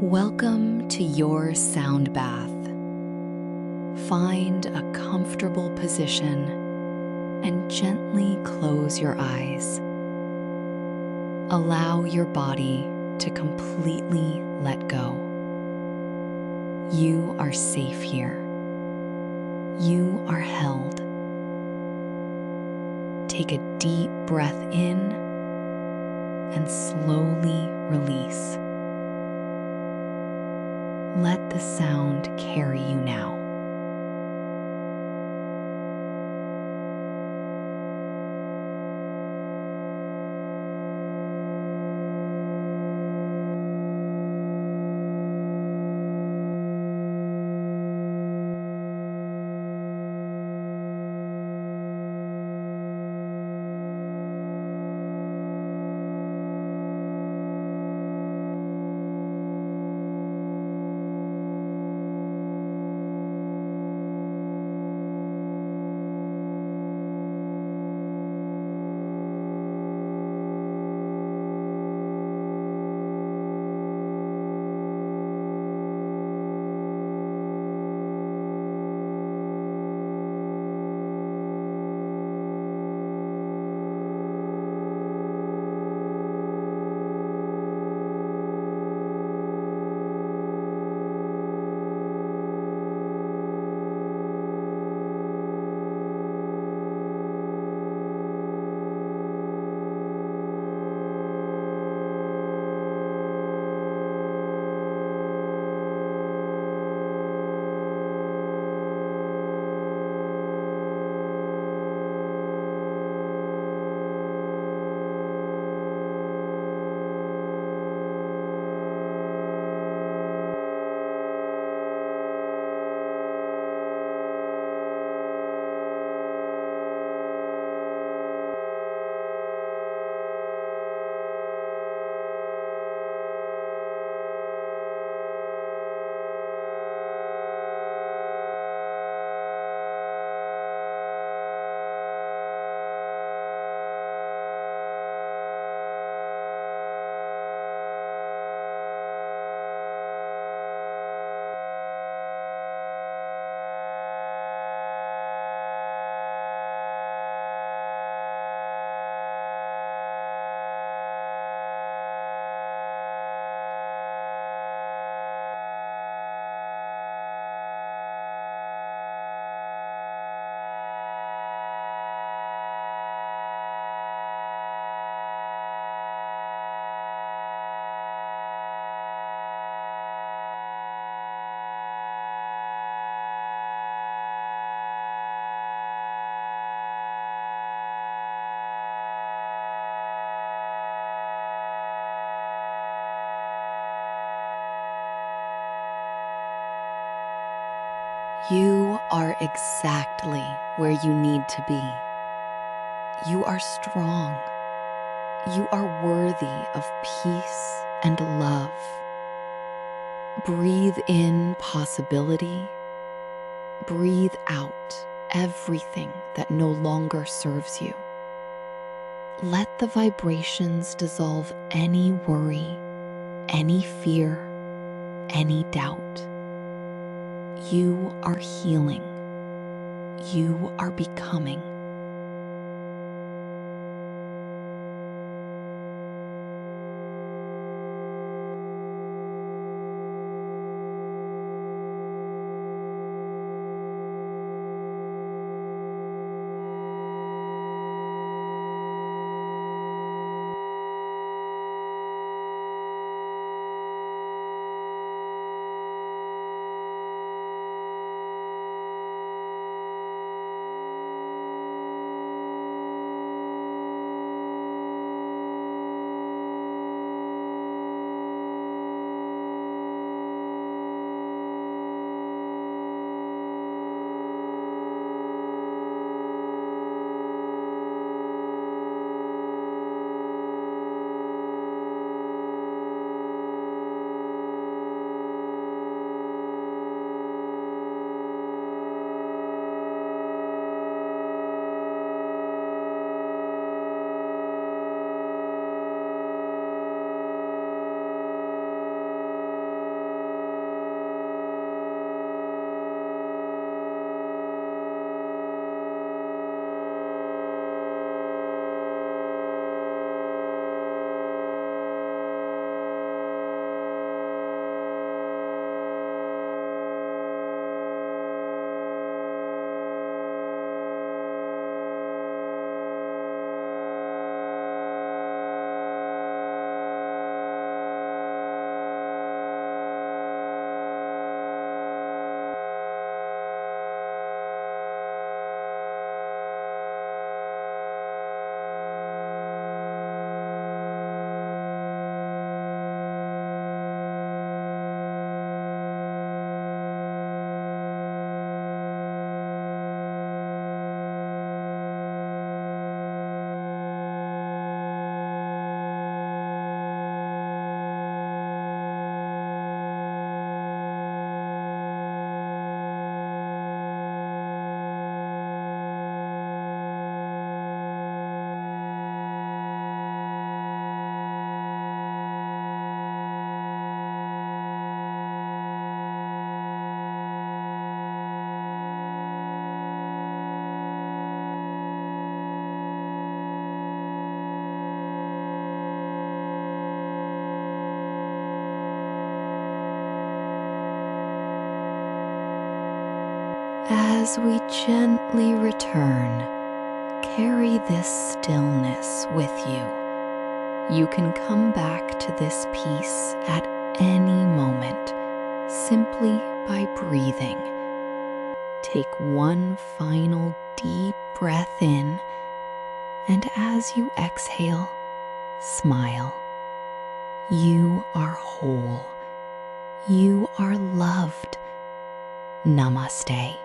Welcome to your sound bath. Find a comfortable position and gently close your eyes. Allow your body to completely let go. You are safe here. You are held. Take a deep breath in and slowly release. Let the sound carry you now. You are exactly where you need to be. You are strong. You are worthy of peace and love. Breathe in possibility. Breathe out everything that no longer serves you. Let the vibrations dissolve any worry, any fear, any doubt. You are healing. You are becoming. As we gently return, carry this stillness with you. You can come back to this peace at any moment, simply by breathing. Take one final deep breath in, and as you exhale, smile. You are whole. You are loved. Namaste.